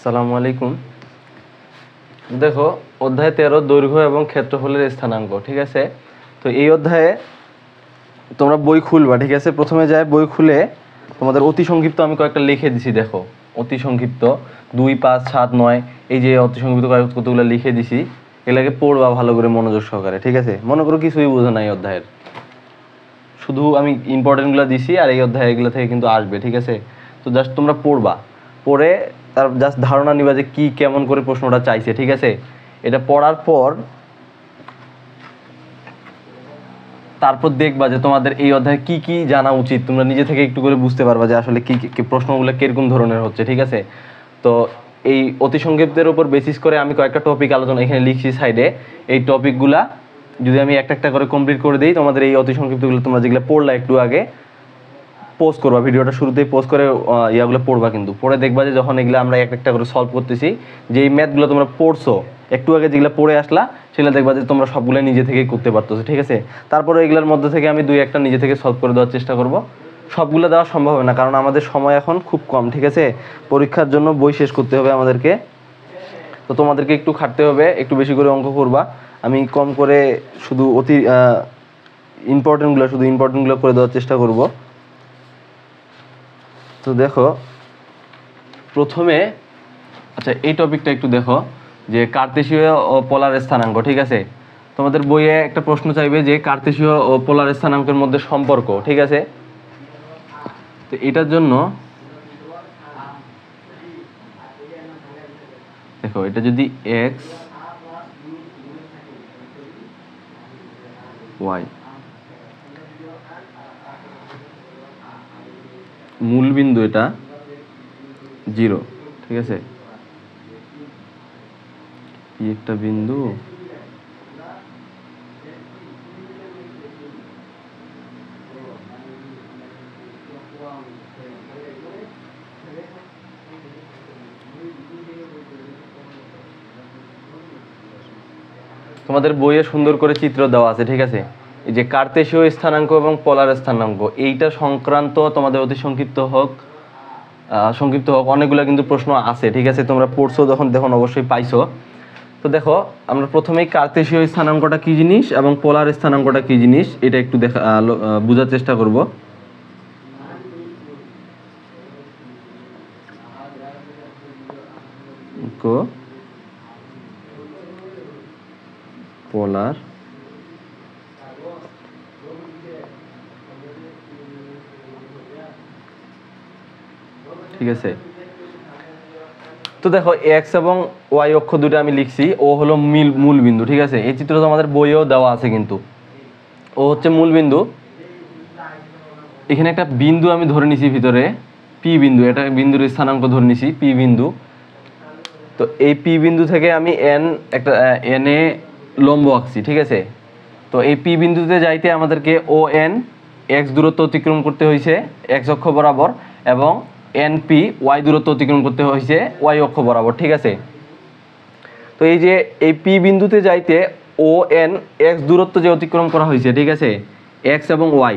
আসসালামু আলাইকুম। দেখো অধ্যায় 13 দৈর্ঘ্য এবং ক্ষেত্রফলের স্থানাঙ্ক, ঠিক আছে। তো এই অধ্যায়ে তোমরা বই খুলবা, ঠিক আছে। প্রথমে যায় বই খুলে তোমাদের অতি সংক্ষিপ্ত আমি কয়েকটা লিখে দিছি। দেখো অতি সংক্ষিপ্ত 2, 5, 7, 9 এই যে অতি সংক্ষিপ্ত কতগুলো লিখে দিছি, এগুলাকে পড়বা ভালো করে মনোযোগ সহকারে, ঠিক আছে। মনে করো কিছুই বোঝো না এই অধ্যায়ের, শুধু আমি ইম্পর্টেন্টগুলো দিছি আর এই অধ্যায় এগুলো থেকে কিন্তু আসবে, ঠিক আছে। তো জাস্ট তোমরা পড়বা, পড়ে তার জাস্ট ধারণা নিবা যে কি কেমন করে প্রশ্নটা চাইছে, ঠিক আছে। এটা পড়ার পর তারপর দেখবা যে তোমাদের এই অধ্যায়ে কি কি জানা উচিত, তোমরা নিজে থেকে একটু করে বুঝতে পারবা যে আসলে কি প্রশ্নগুলো কিরকম ধরনের হচ্ছে, ঠিক আছে। তো এই অতি সংক্ষিপ্তের উপর বেসিস করে আমি কয়েকটা টপিক আলোচনা এখানে লিখছি সাইডে। এই টপিকগুলা যদি আমি একটা একটা করে কমপ্লিট করে দিই, তোমাদের এই অতি সংক্ষিপ্তগুলো তোমরা যেগুলো পড়লা একটু আগে পোস্ট করবা, ভিডিওটা শুরুতেই পোস্ট করে ইয়াগুলো পড়বা, কিন্তু পড়ে দেখবা যে যখন এগুলো আমরা একটা একটা করে সলভ করতেছি, যে এই ম্যাথগুলো তোমরা পড়ছো একটু আগে যেগুলো পড়ে আসলা, সেগুলো দেখবা যে তোমরা সবগুলো নিজে থেকেই করতে পারতেছো, ঠিক আছে। তারপরে এগুলোর মধ্যে থেকে আমি 2-1টা নিজে থেকে সলভ করে দেওয়ার চেষ্টা করব। সবগুলো দেওয়া সম্ভব হবে না, কারণ আমাদের সময় এখন খুব কম, ঠিক আছে। পরীক্ষার জন্য বই শেষ করতে হবে আমাদেরকে, তো তোমাদেরকে একটু খাটতে হবে, একটু বেশি করে অঙ্ক করবা। আমি কম করে শুধু ইম্পর্টেন্টগুলো করে দেওয়ার চেষ্টা করব। তো দেখো প্রথমে, আচ্ছা এই টপিকটা একটু দেখো যে কার্তেশীয় ও পোলার স্থানাঙ্ক, ঠিক আছে। তোমাদের বইয়ে একটা প্রশ্ন চাইবে যে কার্তেশীয় ও পোলার স্থানাঙ্কের মধ্যে সম্পর্ক, ঠিক আছে। তো এটার জন্য দেখো, এটা যদি x y মূল বিন্দু, এটা 0, ঠিক আছে। কি একটা বিন্দু, তোমাদের বইয়ে সুন্দর করে চিত্র দেওয়া আছে, ঠিক আছে। এই যে কার্তেশীয় স্থানাঙ্ক এবং পোলার স্থানাঙ্ক, এইটা সংক্রান্ত তোমাদের অতি সংক্ষিপ্ত হোক অনেকগুলো কিন্তু প্রশ্ন আছে, ঠিক আছে। তোমরা পড়ছো যখন দেখুন অবশ্যই পাইছো। তো দেখো আমরা প্রথমেই কার্তেশীয় স্থানাঙ্কটা কি জিনিস এবং পোলার স্থানাঙ্কটা কি জিনিস এটা একটু বোঝার চেষ্টা করব। পোলার, ঠিক আছে। তো দেখো x এবং y অক্ষ দুটো আমি লিখছি, ও হলো মূল বিন্দু, ঠিক আছে। এই চিত্র তো আমাদের বইয়েও দেওয়া আছে, কিন্তু ও হচ্ছে মূল বিন্দু। এখানে একটা বিন্দু আমি ধরে নিছি ভিতরে, p বিন্দু, এটা বিন্দুর স্থানাঙ্ক ধরে নিছি p বিন্দু। তো এই p বিন্দু থেকে আমি n এ লম্ব আঁকছি, ঠিক আছে। তো এই p বিন্দুতে যাইতে আমাদেরকে ON x দূরত্ব অতিক্রম করতে হয়েছে x অক্ষ বরাবর, এবং NP y দূরত্ব অতিক্রম করতে হয়েছে y অক্ষ বরাবর, ঠিক আছে। তো এই যে এই p বিন্দুতে যাইতে ON x দূরত্ব যে অতিক্রম করা হয়েছে, ঠিক আছে, x এবং y,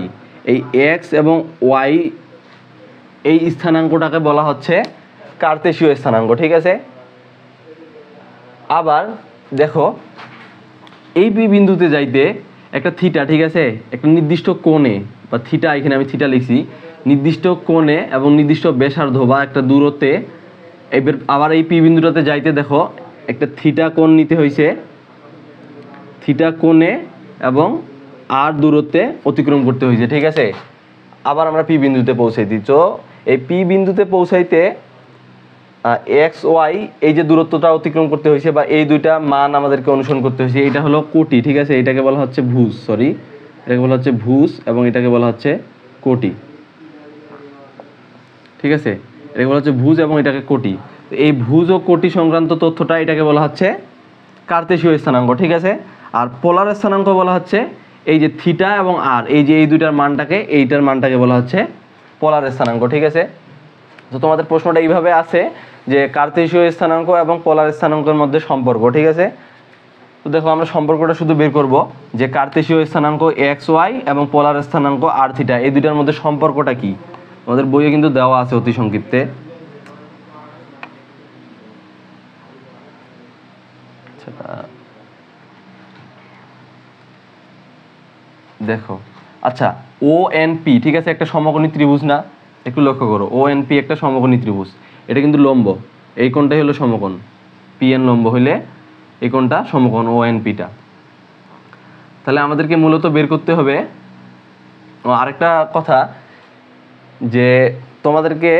এই x এবং y এই স্থানাঙ্কটাকে বলা হচ্ছে কার্তেশীয় স্থানাঙ্ক, ঠিক আছে। আবার দেখো এই p বিন্দুতে যাইতে একটা থিটা, ঠিক আছে, একটা নির্দিষ্ট কোণে বা থিটা, এখানে আমি থিটা লিখছি, নির্দিষ্ট কোণে এবং নির্দিষ্ট ব্যাসার্ধ বা একটা দূরত্বে। এবার আবার এই p বিন্দুটাতে যাইতে দেখো একটা থিটা কোণ নিতে হয়েছে, থিটা কোণে এবং r দূরত্বে অতিক্রম করতে হয়েছে, ঠিক আছে। আবার আমরা p বিন্দুতে পৌঁছাইছি। তো এই p বিন্দুতে পৌঁছাইতে x y এই যে দূরত্বটা অতিক্রম করতে হয়েছে বা এই দুইটা মান আমাদেরকে অনুসরণ করতে হয়েছে, এটা হলো কোটি, ঠিক আছে। এটাকে বলা হচ্ছে ভুজ, এটাকে বলা হচ্ছে ভুজ এবং এটাকে বলা হচ্ছে কোটি, ঠিক আছে। এটাকে বলা হচ্ছে ভুজ এবং এটাকে কোটি। এই ভুজ ও কোটি সংক্রান্ত তথ্যটা এটাকে বলা হচ্ছে কার্তেশীয় স্থানাঙ্ক, ঠিক আছে। আর পোলার স্থানাঙ্ক বলা হচ্ছে এই যে থিটা এবং r, এই যে এই দুইটার মানটাকে বলা হচ্ছে পোলার স্থানাঙ্ক, ঠিক আছে। তো তোমাদের প্রশ্নটা এইভাবে আছে যে কার্তেশীয় স্থানাঙ্ক এবং পোলার স্থানাঙ্কের মধ্যে সম্পর্ক, ঠিক আছে। তো দেখো আমরা সম্পর্কটা শুধু বের করব যে কার্তেশীয় স্থানাঙ্ক xy এবং পোলার স্থানাঙ্ক r থিটা, এই দুইটার মধ্যে সম্পর্কটা কি। আমাদের বইয়ে কিন্তু দেওয়া আছে অতি সংক্ষিপ্তে। সেটা দেখো। আচ্ছা, ও এন পি, ঠিক আছে, একটা সমকোণী ত্রিভুজ না? একটু লক্ষ্য করো, ও এন পি একটা সমকোণী ত্রিভুজ, এটা কিন্তু লম্ব, এই কোণটাই হলো সমকোণ, পি এন লম্ব হইলে এই কোণটা সমকোণ ও এন পিটা। তাহলে আমাদেরকে মূলত বের করতে হবে আরেকটা কথা, যে তোমাদেরকে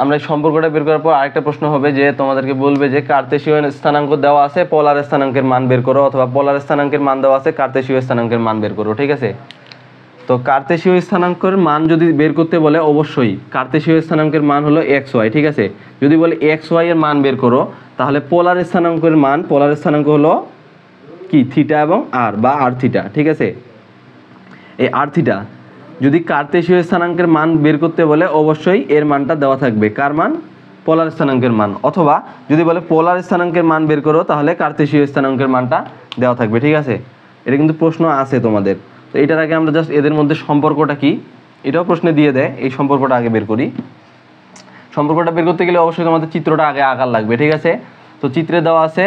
আমরা এই সম্পর্কটা বের করার পর আরেকটা প্রশ্ন হবে যে তোমাদেরকে বলবে যে কার্তেশীয় স্থানাঙ্ক দেওয়া আছে, পোলার স্থানাঙ্কের মান বের করো, অথবা পোলার স্থানাঙ্কের মান দেওয়া আছে, কার্তেশীয় স্থানাঙ্কের মান বের করো, ঠিক আছে? তো কার্তেশীয় স্থানাঙ্কের মান যদি বের করতে বলে, অবশ্যই কার্তেশীয় স্থানাঙ্কের মান হলো এক্স ওয়াই, ঠিক আছে? যদি বলে এক্স ওয়াই এর মান বের করো, তাহলে পোলার স্থানাঙ্কের মান, পোলার স্থানাঙ্ক হলো কি থিটা এবং আর, বা আর থিটা, ঠিক আছে? এই আর থিটা যদি কার্তেশীয় স্থানাঙ্কের মান বের করতে বলে, অবশ্যই এর মানটা দেওয়া থাকবে, কার মান? পোলার স্থানাঙ্কের মান। অথবা যদি বলে পোলার স্থানাঙ্কের মান বের করো, তাহলে কার্তেশীয় স্থানাঙ্কের মানটা দেওয়া থাকবে, ঠিক আছে? এটা কিন্তু প্রশ্ন আছে তোমাদের। তো এটার আগে আমরা জাস্ট এদের মধ্যে সম্পর্কটা কি এটাও প্রশ্নে দিয়ে দেয়, এই সম্পর্কটা আগে বের করি। সম্পর্কটা বের করতে গেলে অবশ্যই তোমাদের চিত্রটা আগে আঁকার লাগবে, ঠিক আছে? তো চিত্রে দেওয়া আছে,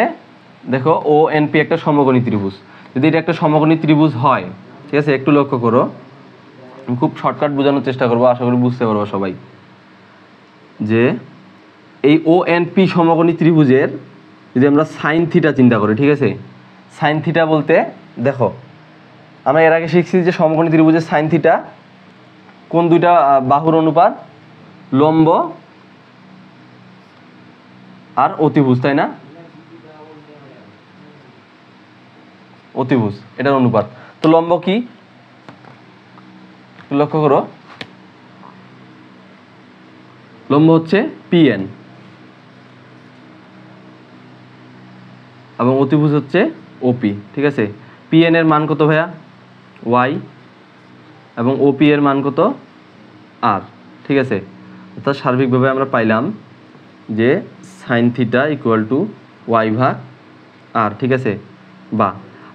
দেখো ও এন পি একটা সমকোণী ত্রিভুজ। যদি এটা একটা সমকোণী ত্রিভুজ হয়, ঠিক আছে, একটু লক্ষ্য করো, আমি খুব শর্টকাট বোঝানোর চেষ্টা করবো, আশা করি বুঝতে পারবো সবাই। যে এই ও এন পি সমকোণী ত্রিভুজের যদি আমরা সাইন থিটা চিন্তা করি, ঠিক আছে, সাইন থিটা বলতে দেখো আমরা এর আগে শিখছি যে সমকোণী ত্রিভুজের সাইন থিটা কোন দুইটা বাহুর অনুপাত? লম্ব আর অতিভুজ, তাই না? অতিভুজ এটার অনুপাত। তো লম্ব কি লক্ষ্য করো, লম্ব হচ্ছে পিএন এবং অতিভুজ হচ্ছে ওপি, ঠিক আছে? পিএন এর মান কত ভাইয়া? ওয়াই, এবং ওপি এর মান কত? আর, ঠিক আছে? অর্থাৎ সার্বিকভাবে আমরা পাইলাম যে sine theta equal to y ভাগ আর, ঠিক আছে? বা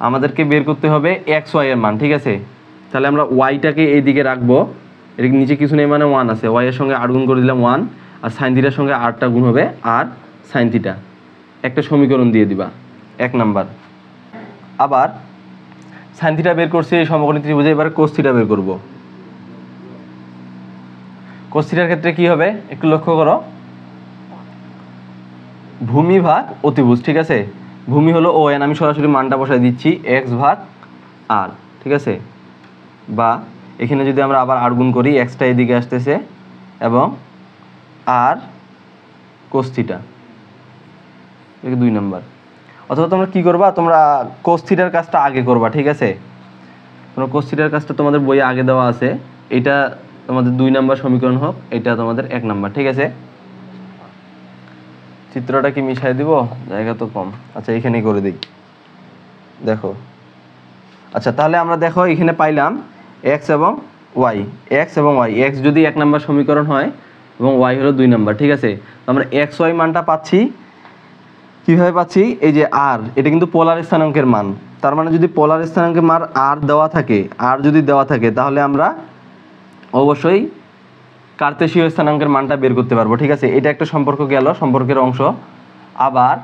আমাদেরকে বের করতে হবে এক্স ওয়াই এর মান, ঠিক আছে? তাহলে আমরা ওয়াইটাকে এই দিকে রাখবো, এর নিচে কিছু নেই মানে ওয়ান আছে, ওয়াই এর সঙ্গে 8 গুণ করে দিলাম 1, আর সাইন থিটার সঙ্গে 8টা গুণ হবে আর সাইন থিটা, একটা সমীকরণ দিয়ে দিবা 1 নাম্বার। আবার সাইন থিটা বের করছি এই সমকোণী ত্রিভুজে, এবারে কোস থিটা বের করব। কোস থিটার ক্ষেত্রে কি হবে একটু লক্ষ্য করো, ভূমি ভাগ অতিভুজ, ঠিক আছে? ভূমি হলো ও এন, আমি সরাসরি মানটা বসাই দিচ্ছি এক্স ভাগ আর, ঠিক আছে? বা এখানে যদি আমরা আবার 8 গুণ করি, এক্সটা এদিকে আসতেছে এবং আর কোস থিটা, এটা 2 নাম্বার। অথবা তোমরা কি করবা, তোমরা কোস থিটার কাজটা আগে করবা, ঠিক আছে? তোমরা কোস থিটার কাজটা তোমাদের বইয়ে আগে দেওয়া আছে, এটা তোমাদের 2 নাম্বার সমীকরণ হোক, এটা তোমাদের 1 নাম্বার, ঠিক আছে? চিত্রটা কি মিশাই দিব, জায়গা তো কম। আচ্ছা এখানেই করে দিই, দেখো। আচ্ছা তাহলে আমরা দেখো এখানে পাইলাম এক্স এবং ওয়াই, এক্স এবং ওয়াই, এক্স যদি 1 নাম্বার সমীকরণ হয় এবং ওয়াই হলো 2 নাম্বার, ঠিক আছে? তো আমরা এক্স ওয়াই মানটা পাচ্ছি কিভাবে পাচ্ছি? এই যে আর, এটা কিন্তু পোলার স্থানাঙ্কের মান, তার মানে যদি পোলার স্থানাঙ্কের মান আর দেওয়া থাকে, আর যদি দেওয়া থাকে, তাহলে আমরা অবশ্যই কার্তেশীয় স্থানাঙ্কের মানটা বের করতে পারবো, ঠিক আছে? এটা একটা সম্পর্ক গেল, সম্পর্কের অংশ। আবার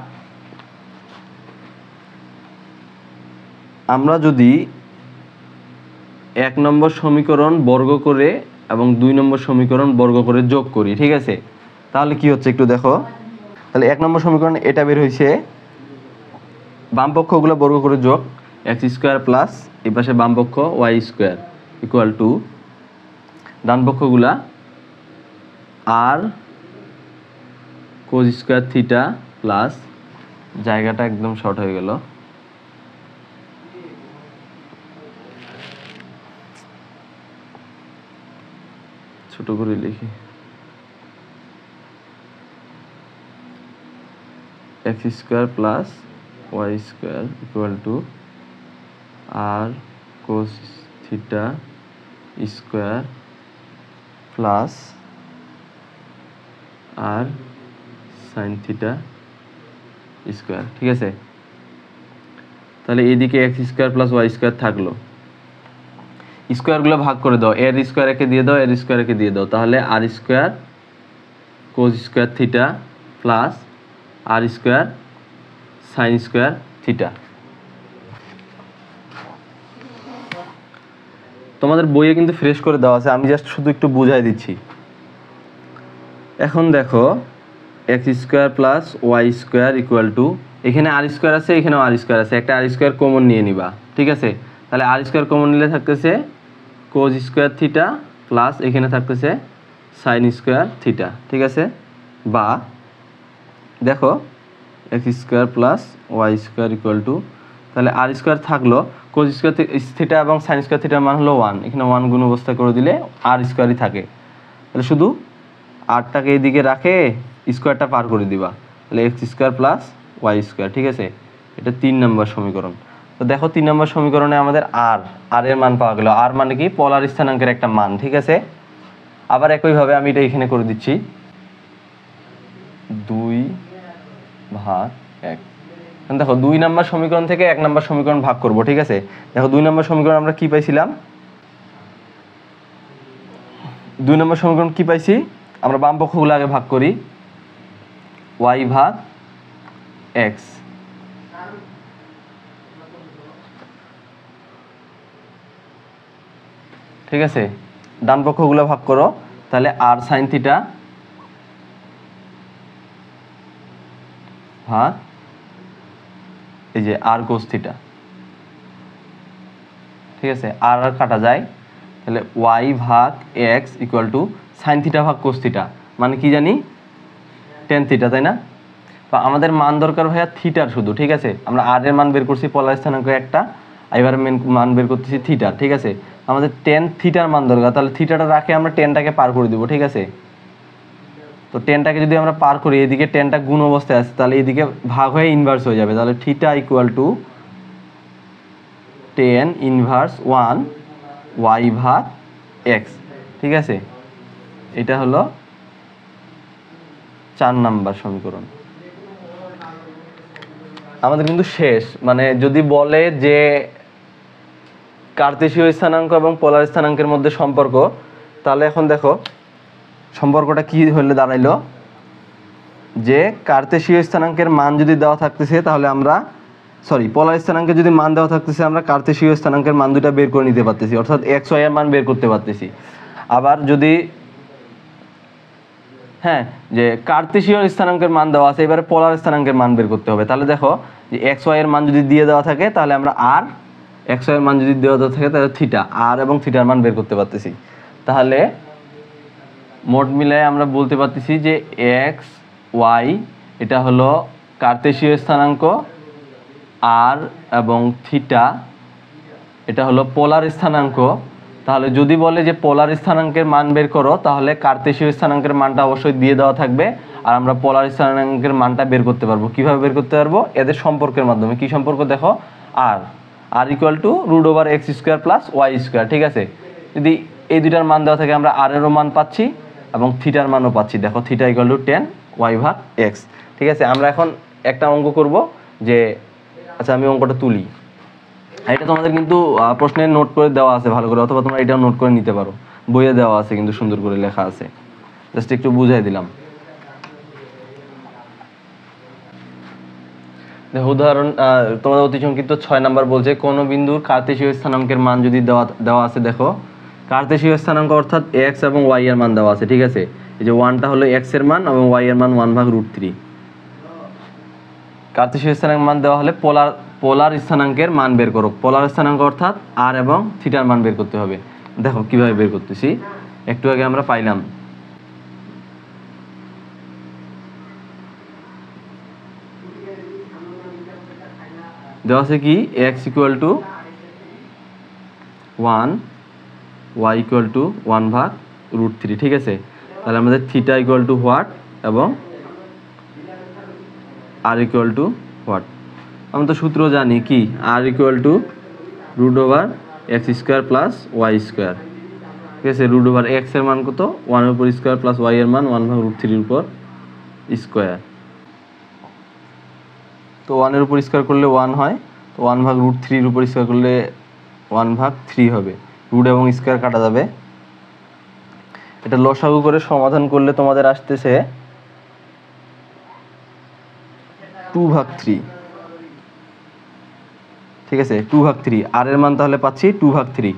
আমরা যদি 1 নম্বর সমীকরণ বর্গ করে এবং 2 নম্বর সমীকরণ বর্গ করে যোগ করি, ঠিক আছে? তাহলে কি হচ্ছে একটু দেখো। তাহলে 1 নম্বর সমীকরণ এটা বের হয়েছে, বাম পক্ষগুলো বর্গ করে যোগ, এক্স স্কোয়ার প্লাস এই পাশে বাম পক্ষ ওয়াই স্কোয়ার ইকুয়াল টু ডান পক্ষগুলা r cos square theta plus, জায়গাটা একদম শর্ট হয়ে গেল, ছোট করে লিখি, x square plus y square equal to r cos theta square plus r sine theta square, ঠিক আছে? তাহলে এইদিকে x square plus y square থাকলো, স্কোয়ারগুলো ভাগ করে দাও, এর স্কোয়ার একে দিয়ে দাও, এর স্কোয়ার একে দিয়ে দাও, তাহলে r square cos square theta plus r square sine square theta. তোমাদের বইয়ে কিন্তু ফ্রেশ করে দেওয়া আছে, আমি জাস্ট শুধু একটু বুঝাই দিচ্ছি। এখন দেখো x square plus y square equal to, এখানে আর স্কোয়ার আছে, এখানেও আর স্কোয়ার আছে, একটা আর স্কোয়ার কমন নিয়ে নিবা, ঠিক আছে? তাহলে আর স্কোয়ার কমন নিলে থাকতেছে কোজ স্কোয়ার থিটা প্লাস এখানে থাকতেছে সাইন স্কোয়ার থিটা, ঠিক আছে? বা দেখো x square plus y square equal to, তাহলে আর স্কোয়ার থাকলো, কোজ স্কোয়ার থিটা এবং সাইন স্কোয়ার থিটার মান হলো 1, এখানে 1 গুণ অবস্থা করে দিলে আর স্কোয়ারই থাকে। তাহলে শুধু আরটাকে এইদিকে রাখে স্কোয়ারটা পার করে দিবা, তাহলে x square plus y square, ঠিক আছে? এটা 3 নম্বর সমীকরণ। তো দেখো 3 নম্বর সমীকরণে আমাদের আর এর মান পাওয়া গেল। আর মানে কি? পোলার স্থানাঙ্কের একটা মান, ঠিক আছে? আবার একইভাবে আমি এটা এখানে করে দিচ্ছি 2/1। দেখো 2 নম্বর সমীকরণ থেকে 1 নম্বর সমীকরণ ভাগ করব, ঠিক আছে? দেখো 2 নম্বর সমীকরণ আমরা কি পাইছিলাম? 2 নম্বর সমীকরণ কি পাইছি? আমরা বাম পক্ষগুলো আগে ভাগ করি, y ভাগ x, ঠিক আছে? ডান পক্ষগুলো ভাগ করো, তাহলে আর সাইন থিটা ভাগ এই যে আর কোস থিটা, ঠিক আছে? আর আর কাটা যায়, তাহলে y ভাগ x equal to sine theta ভাগ কোস থিটা, মানে কি জানি? টেন থিটা, তাই না? তো আমাদের মান দরকার ভাইয়া থিটার শুধু, ঠিক আছে? আমরা আর এর মান বের করছি পোলার স্থানাঙ্ক একটা, এবার মান বের করতেছি থিটার, ঠিক আছে? আমাদের টেন থিটার মান দরকার, তাহলে থিটাটা রাখে আমরা টেনটাকে পার করে দিব, ঠিক আছে? তো টেনটাকে যদি আমরা পার করি, এদিকে টেনটা গুণ অবস্থায় আছে, তাহলে এদিকে ভাগ হয়ে ইনভার্স হয়ে যাবে, তাহলে theta equal two ten inverse 1 y ভাগ x, ঠিক আছে? এটা হলো 4 নাম্বার সমীকরণ। আমাদের কিন্তু শেষ, মানে যদি বলে যে কার্তেশীয় স্থানাঙ্ক এবং পোলার স্থানাঙ্কের মধ্যে সম্পর্ক, তাহলে এখন দেখো সম্পর্কটা কি হলে দাঁড়াইলো, যে কার্তেশীয় স্থানাঙ্কের মান যদি দেওয়া থাকতেছে তাহলে আমরা পোলার স্থানাঙ্কের যদি মান দেওয়া থাকতেছে, আমরা কার্তেশীয় স্থানাঙ্কের মান দুটা বের করে নিতে পারতেছি, অর্থাৎ এক্স ওয়াই এর মান বের করতে পারতেছি। আবার যদি যে কার্তেশীয় স্থানাঙ্কের মান দেওয়া আছে, এবারে পোলার স্থানাঙ্কের মান বের করতে হবে, তাহলে দেখো যে এক্স ওয়াই এর মান যদি দিয়ে দেওয়া থাকে তাহলে আমরা আর, এক্স ওয়াই এর মান যদি দেওয়া থাকে তাহলে থিটা, আর এবং থিটার মান বের করতে পারতেছি। তাহলে মোট মিলায় আমরা বলতে পারতেছি যে এক্স ওয়াই এটা হলো কার্তেশীয় স্থানাঙ্ক, আর এবং থিটা এটা হলো পোলার স্থানাঙ্ক। তাহলে যদি বলে যে পোলার স্থানাঙ্কের মান বের করো, তাহলে কার্তেশীয় স্থানাঙ্কের মানটা অবশ্যই দিয়ে দেওয়া থাকবে, আর আমরা পোলার স্থানাঙ্কের মানটা বের করতে পারবো। কিভাবে বের করতে পারবো? এদের সম্পর্কের মাধ্যমে। কি সম্পর্ক? দেখো r equal to √x square plus y square, ঠিক আছে? যদি এই দুইটার মান দেওয়া থাকে, আমরা আর এরও মান পাচ্ছি এবং থিটার মানও পাচ্ছি। দেখো থিটা ইকুয়াল টু 10 y ভাগ x, ঠিক আছে? আমরা এখন একটা অঙ্ক করব, যে আচ্ছা আমি অঙ্কটা তুলি, এটা তোমাদের কিন্তু প্রশ্নে নোট করে দেওয়া আছে ভালো করে, অথবা তোমরা এটাও নোট করে নিতে পারো, বইয়ে দেওয়া আছে কিন্তু সুন্দর করে লেখা আছে, জাস্ট একটু বুঝাই দিলাম। দেখো উদাহরণ, তোমাদের অতি সংক্ষিপ্ত 6 নাম্বার বলছে কোন বিন্দুর কার্তেশীয় স্থানাঙ্কের মান যদি দেওয়া আছে। দেখো কার্তেশীয় স্থানাঙ্ক অর্থাৎ x এবং y এর মান দেওয়া আছে, ঠিক আছে? এই যে 1টা হলো x এর মান এবং y এর মান 1/√3। কার্তেশীয় স্থানাঙ্কের মান দেওয়া হলে পোলার স্থানাঙ্কের মান বের করো। পোলার স্থানাঙ্ক অর্থাৎ আর এবং থিটার মান বের করতে হবে। দেখো কিভাবে বের করতেছি, একটু আগে আমরা পাইলাম দেওয়া আছে কি x equal to 1 y equal to 1/√3, ঠিক আছে? তাহলে আমাদের থিটা ইকুয়াল টু হোয়াট এবং আর ইকুয়াল টু হোয়াট? আমরা তো সূত্র জানি কি, r equal to √x square plus y square, ঠিক আছে? √x এর মান কত? 1 এর উপর স্কোয়ার প্লাস y এর মান 1/√3 এর উপর স্কোয়ার। তো 1 এর উপর স্কোয়ার করলে 1 হয়, তো 1/√3 এর উপর স্কোয়ার করলে 1/3 হবে, রুট এবং স্কোয়ার কাটা যাবে। এটা লসাগু করে সমাধান করলে তোমাদের আসতেছে 2/3, ঠিক আছে, 2/3 আর এর মান তাহলে পাচ্ছি 2/3।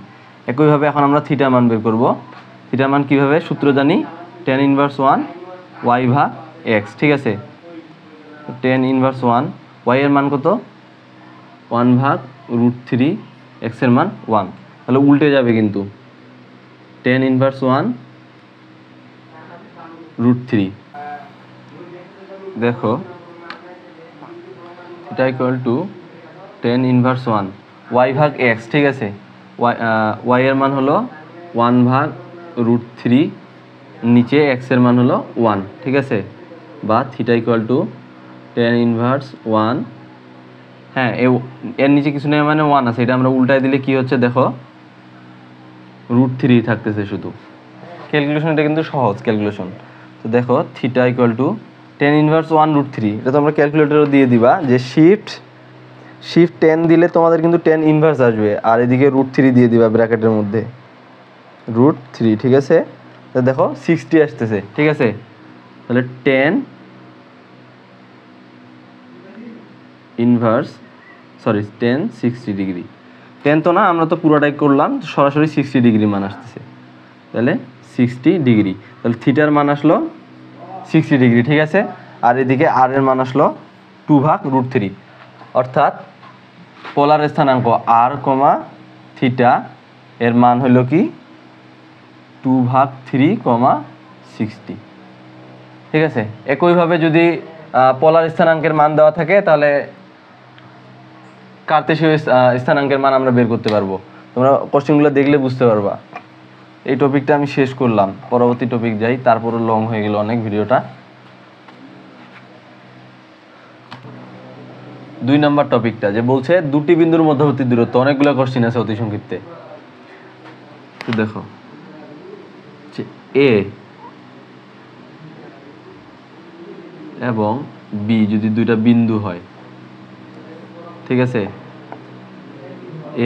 একইভাবে এখন আমরা থিটা মান বের করব। থিটা মান কিভাবে সূত্র জানি, tan ইনভার্স 1 y/x, ঠিক আছে। tan ইনভার্স 1 y এর মান কত, 1/√3, x এর মান 1, তাহলে উল্টে যাবে কিন্তু, tan ইনভার্স 1√3, দেখো এটা equal to tan inverse 1 y/x, ঠিক আছে। y এর মান হলো 1/√3, নিচে x এর মান হলো 1, ঠিক আছে, বা theta equal two tan inverse 1, হ্যাঁ এর নিচে কিছু নেই মানে 1 আছে, এটা আমরা উল্টায় দিলে কি হচ্ছে দেখো, √3 থাকতেছে শুধু। ক্যালকুলেশন এটা কিন্তু সহজ ক্যালকুলেশন। তো দেখো theta equal two tan inverse 1√3, এটা তোমরা ক্যালকুলেটরও দিয়ে দিবা যে শিফট 10 দিলে তোমাদের কিন্তু tan ইনভার্স আসবে, আর এদিকে √3 দিয়ে দিবা ব্র্যাকেটের মধ্যে, √3, ঠিক আছে। তো দেখো 60 আসতেছে, ঠিক আছে, তাহলে tan ইনভার্স 60 ডিগ্রি, 10 তো না, আমরা তো পুরোটাই করলাম, সরাসরি 60 ডিগ্রি মান আসতেছে, তাহলে 60 ডিগ্রি, তাহলে থিটার মান আসলো 60 ডিগ্রি, ঠিক আছে। আর এদিকে আর এর মান আসলো 2/√3, অর্থাৎ পোলার স্থানাঙ্ক r, থিটা এর মান হলো কি 2/3, 60, ঠিক আছে। একইভাবে যদি পোলার স্থানাঙ্কের মান দেওয়া থাকে তাহলে কার্তেশীয় স্থানাঙ্কের মান আমরা বের করতে পারবো। তোমরা কোশ্চেনগুলো দেখলে বুঝতে পারবা। এই টপিকটা আমি শেষ করলাম, পরবর্তী টপিক যাই, তারপরে লং হয়ে গেল অনেক ভিডিওটা। 2 নম্বর টপিকটা যে বলছে দুটি বিন্দুর মধ্যবর্তী দূরত্ব, অনেকগুলো কোশ্চেন আছে অতি সংক্ষিপ্তে। তো দেখো এ এবং বি যদি দুইটা বিন্দু হয়, ঠিক আছে,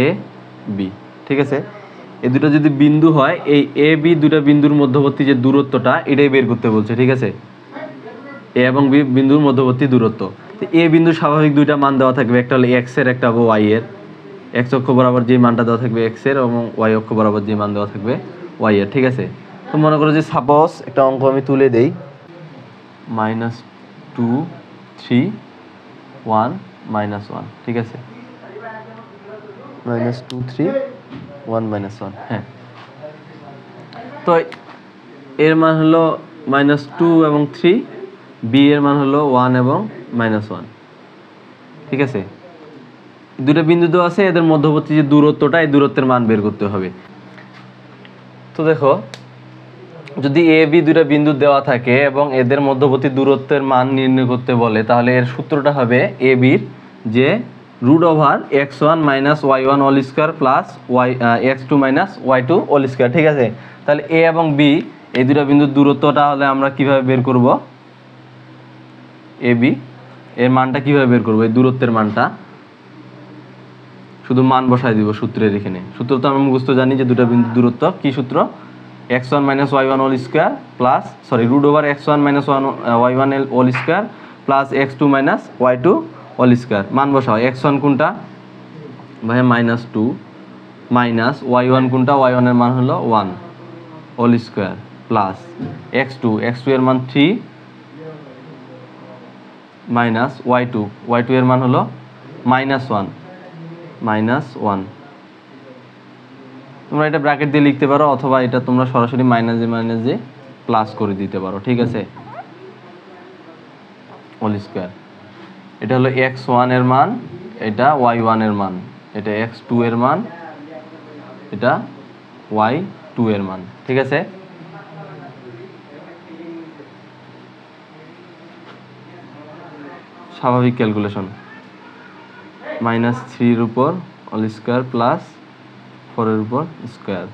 এ বি, ঠিক আছে, এই দুটো যদি বিন্দু হয়, এই এ বি দুটা বিন্দুর মধ্যবর্তী যে দূরত্বটা এটাই বের করতে বলছে, ঠিক আছে, এ এবং বি বিন্দুর মধ্যবর্তী দূরত্ব। তো এ বিন্দুর স্বাভাবিক দুইটা মান দেওয়া থাকবে, একটা হলো এক্স এর, একটা হলো ওয়াই এর। এক্স অক্ষ বরাবর যে মানটা দেওয়া থাকবে এক্স এর, এবং ওয়াই অক্ষ বরাবর যে মান দেওয়া থাকবে ওয়াই এর, ঠিক আছে। তো মনে করো যে সাপোজ একটা অঙ্ক আমি তুলে দেই, -2 3 1 -1, ঠিক আছে, -2 3 1 -1, হ্যাঁ। তো এর মান হলো -2 এবং 3, বি এর মান হলো 1 এবং -1, ঠিক আছে। দুটো বিন্দু দেওয়া আছে, এদের মধ্যবর্তী যে দূরত্বটা, এই দূরত্বের মান বের করতে হবে। তো দেখো যদি এ বি দুটো বিন্দু দেওয়া থাকে এবং এদের মধ্যবর্তী দূরত্বের মান নির্ণয় করতে বলে, তাহলে এর সূত্রটা হবে এ বির যে √x1 - y1 whole square plus x2 - y2 whole square, ঠিক আছে। তাহলে এ এবং বি এই দুটো বিন্দুর দূরত্বটা হলে আমরা কিভাবে বের করব, এ বি এর মানটা কিভাবে বের করব, এই দূরত্বের মানটা শুধু মান বসায় দিব সূত্রের এখানে। সূত্র তো আমরা মুখস্থ জানি যে দুটো বিন্দুর দূরত্ব, কি সূত্র, x1 - y1 whole square plus √x1 - y1 whole square plus x2 - y2 whole square. মান বসাও, x1 কোনটা ভাইয়া -2, মাইনাস y1 কোনটা, y1 এর মান হলো 1 হোল স্কয়ার প্লাস x2 এর মান 3 মাইনাস y2 এর মান হলো -1, তোমরা এটা ব্র্যাকেট দিয়ে লিখতে পারো, অথবা এটা তোমরা সরাসরি মাইনাসে প্লাস করে দিতে পারো, ঠিক আছে, হোল স্কয়ার। এটা হলো x1 এর মান, এটা y1 এর মান, এটা x2 এর মান, এটা y2 এর মান, ঠিক আছে। স্বাভাবিক ক্যালকুলেশন, -3 এর উপর হোল স্কয়ার প্লাস 4 এর উপর স্কয়ার,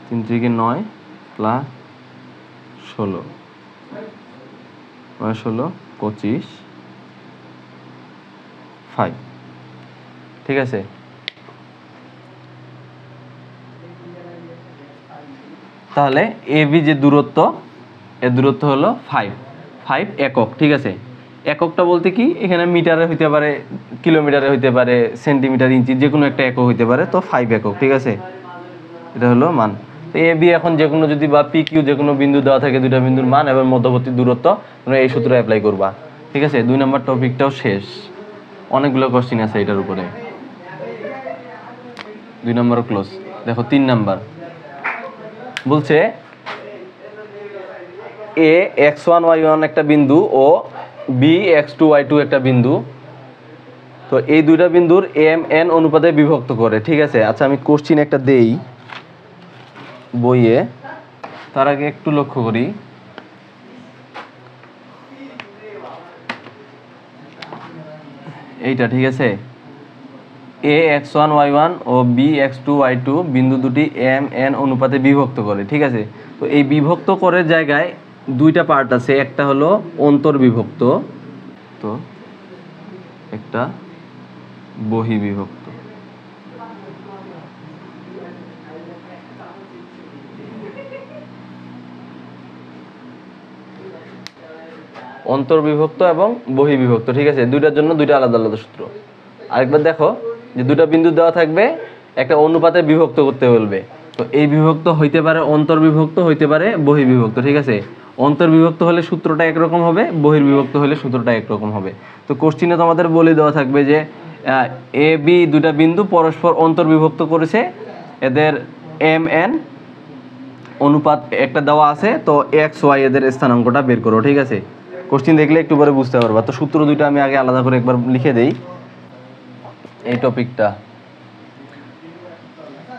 3 3 9 প্লাস 16 16 25 5, ঠিক আছে। তাহলে এ বি যে দূরত্ব, এর দূরত্ব হলো 5 একক, ঠিক আছে। এককটা বলতে কি, এখানে মিটারে হইতে পারে, কিলোমিটারে হইতে পারে, সেন্টিমিটার, ইঞ্চি, যে কোনো একটা একক হইতে পারে। তো 5 একক, ঠিক আছে, এটা হলো মান। তো এ বি এখন যে কোনো যদি বা পি কিউ যে কোনো বিন্দু দেওয়া থাকে, দুইটা বিন্দুর মান এবং মধ্যবর্তী দূরত্ব, তোমরা এই সূত্র অ্যাপ্লাই করবা, ঠিক আছে। 2 নম্বর টপিকটাও শেষ, অনেকগুলো কোশ্চিন আছে এটার উপরে। 2 নম্বর ক্লোজ। দেখো 3 নাম্বার বলছে এ x1 y1 একটা বিন্দু ও বি x2 y2 একটা বিন্দু, তো এই দুইটা বিন্দুর এম এন অনুপাতে বিভক্ত করে, ঠিক আছে। আচ্ছা আমি কোশ্চিন একটা দেই বইয়ে, তার আগে একটু লক্ষ্য করি। এইটা ঠিক আছে, এ x1 y1 ও বি x2 y2 বিন্দু দুটি এম এন অনুপাতে বিভক্ত করে, ঠিক আছে। তো এই বিভক্ত করে জায়গায় দুইটা পার্ট আছে, একটা হলো অন্তর্বিভক্ত, তো একটা বহির্বিভক্ত। অন্তর্বিভক্ত এবং বহির্বিভক্ত, ঠিক আছে, দুইটার জন্য দুইটা আলাদা আলাদা সূত্র। আরেকবার দেখো যে দুটা বিন্দু দেওয়া থাকবে, একটা অনুপাতে বিভক্ত করতে বলবে। তো এই বিভক্ত হইতে পারে অন্তর্বিভক্ত, হইতে পারে বহির্বিভক্ত, ঠিক আছে। অন্তর্বিভক্ত হলে সূত্রটা একরকম হবে, বহির্বিভক্ত হলে সূত্রটা একরকম হবে। তো কোশ্চিনে তোমাদের বলে দেওয়া থাকবে যে এ বি দুটা বিন্দু পরস্পর অন্তর্বিভক্ত করেছে, এদের এম এন অনুপাত একটা দেওয়া আছে, তো এক্স ওয়াই এদের স্থানাঙ্কটা বের করো, ঠিক আছে। কোশ্চিন দেখলে একটু পরে বুঝতে পারবা। তো সূত্র দুইটা আমি আগে আলাদা করে একবার লিখে দেই। এই টপিকটা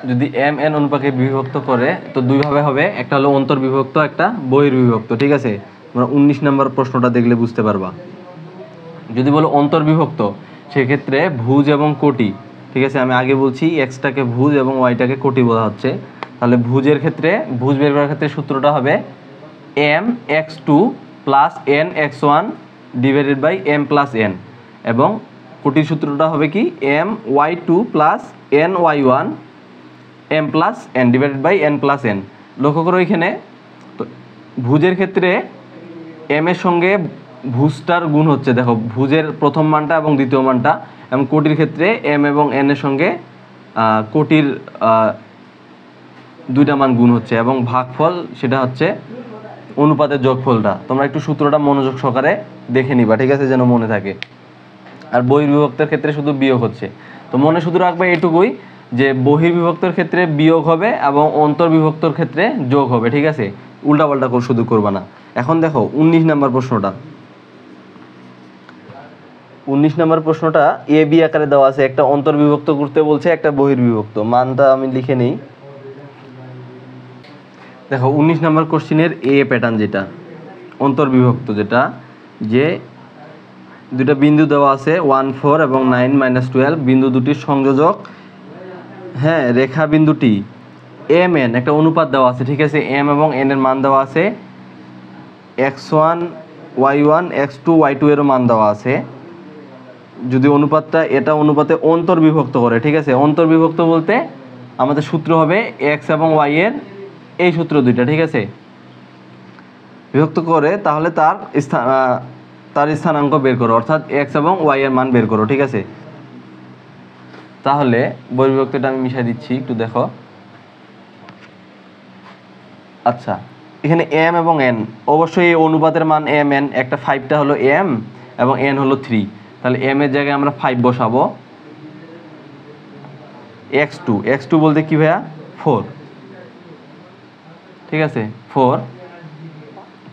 যদি এম এন অনুপাতকে বিভক্ত করে তো দুইভাবে হবে, একটা হলো অন্তর্বিভক্ত, একটা বহির্বিভক্ত, ঠিক আছে। তোমরা 19 নম্বর প্রশ্নটা দেখলে বুঝতে পারবা। যদি বলো অন্তর্বিভক্ত, সেক্ষেত্রে ভুজ এবং কোটি, ঠিক আছে। আমি আগে বলছি এক্সটাকে ভুজ এবং ওয়াইটাকে কোটি বলা হচ্ছে। তাহলে ভুজের ক্ষেত্রে, ভুজ বের করার ক্ষেত্রে সূত্রটা হবে m x two plus n x one divided by m plus n, এবং কোটির সূত্রটা হবে কি m y two plus n y one m plus n divided by n plus n. লক্ষ্য করো এখানে, তো ভুজের ক্ষেত্রে এম এর সঙ্গে ভুজটার গুণ হচ্ছে, দেখো ভুজের প্রথম মানটা এবং দ্বিতীয় মানটা, এবং কোটির ক্ষেত্রে এম এবং এন এর সঙ্গে কোটির দুইটা মান গুণ হচ্ছে, এবং ভাগফল সেটা হচ্ছে অনুপাতের যোগফলটা। তোমরা একটু সূত্রটা মনোযোগ সহকারে দেখে নিবা, ঠিক আছে, যেন মনে থাকে। আর বহির্বিভক্তের ক্ষেত্রে শুধু বিয়োগ হচ্ছে, তো মনে শুধু রাখবে এটুকুই যে বহির্বিভক্তের ক্ষেত্রে বিয়োগ হবে এবং অন্তর্বিভক্তর ক্ষেত্রে যোগ হবে, ঠিক আছে। উল্টাপাল্টা শুধু করবা না। এখন দেখো 19 নম্বর প্রশ্নটা। 19 নম্বর প্রশ্নটা এ বি আকারে দেওয়া আছে, একটা অন্তর্বিভক্ত করতে বলছে, একটা বহির্বিভক্ত। মানটা আমি লিখে নেই। দেখো 19 নম্বর কোশ্চিনের এ প্যাটার্ন, যেটা অন্তর্বিভক্ত, যেটা যে দুটা বিন্দু দেওয়া আছে 1 4 এবং 9 -12, বিন্দু দুটির সংযোজক, হ্যাঁ, রেখা বিন্দুটি এম এন, একটা অনুপাত দেওয়া আছে, ঠিক আছে। এম এবং এন এর মান দেওয়া আছে, x1 y1 x2 y2 এরও মান দেওয়া আছে। যদি অনুপাতটা এটা অনুপাতে অন্তর্বিভক্ত করে, ঠিক আছে। অন্তর্বিভক্ত বলতে আমাদের সূত্র হবে এক্স এবং ওয়াই এর এই সূত্র দুইটা, ঠিক আছে। বিভক্ত করে তাহলে তার স্থানাঙ্ক বের করো, অর্থাৎ এক্স এবং ওয়াই এর মান বের করো, ঠিক আছে। তাহলে বহির্বিভক্তটা আমি মিশাই দিচ্ছি, একটু দেখো। আচ্ছা, এখানে এম এবং এন, অবশ্যই এই অনুপাতের মান এম এন, একটা 5টা হলো এম এবং এন হলো 3, তাহলে এম এর জায়গায় আমরা 5 বসাবো। x2 বলতে কি ভাইয়া 4, ঠিক আছে, 4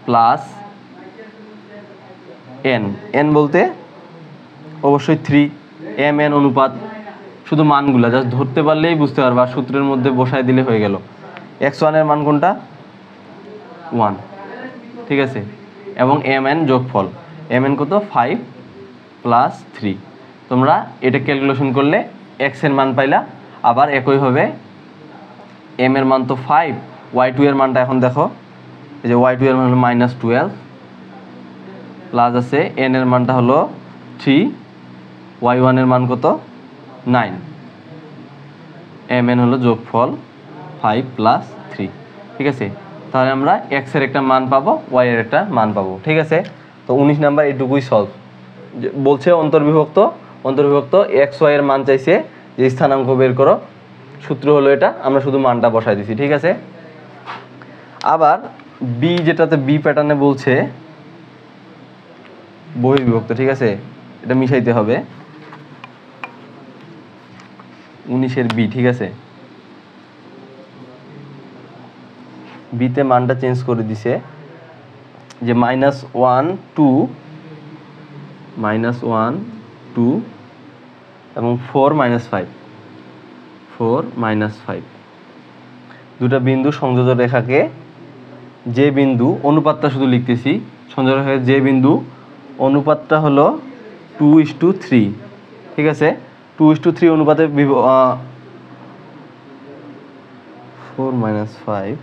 প্লাস এন বলতে অবশ্যই 3, এম এন অনুপাত, শুধু মানগুলা জাস্ট ধরতে পারলেই বুঝতে পারবা, সূত্রের মধ্যে বসায় দিলে হয়ে গেল। x1 এর মান কোনটা 1, ঠিক আছে, এবং এম এন যোগফল, এম এন কত 5 প্লাস 3। তোমরা এটা ক্যালকুলেশন করলে এক্স এর মান পাইলা। আবার একইভাবে এম এর মান তো 5, y2 এর মানটা এখন দেখো, এই যে y2 এর মান হলো -12, প্লাস আছে এন এর মানটা হলো 3, y1 এর মান কত 9, এম এন হলো যোগফল 5 প্লাস 3, ঠিক আছে। তাহলে আমরা এক্স এর একটা মান পাবো, ওয়াই এর একটা মান পাবো, ঠিক আছে। তো 19 নাম্বার এটুকুই সলভ। বলছে অন্তর্বিভক্ত এক্স ওয়াই এর মান চাইছে, যে স্থানাঙ্ক বের করো, সূত্র হলো এটা, আমরা শুধু মানটা বসাই দিছি, ঠিক আছে। আবার বি, যেটাতে বি প্যাটার্নে বলছে বহির্বিভক্ত, ঠিক আছে, এটা মিশাইতে হবে 19-এর বি, ঠিক আছে। বিতে মানটা চেঞ্জ করে দিছে, যে -1 2 এবং 4 -5 দুটা বিন্দু সংযোজক রেখাকে, যে বিন্দু, অনুপাতটা শুধু লিখতেছি, সংযোজক রেখাকে যে বিন্দু, অনুপাতটা হলো 2:3, ঠিক আছে। 2:3 অনুপাতে 4 - 5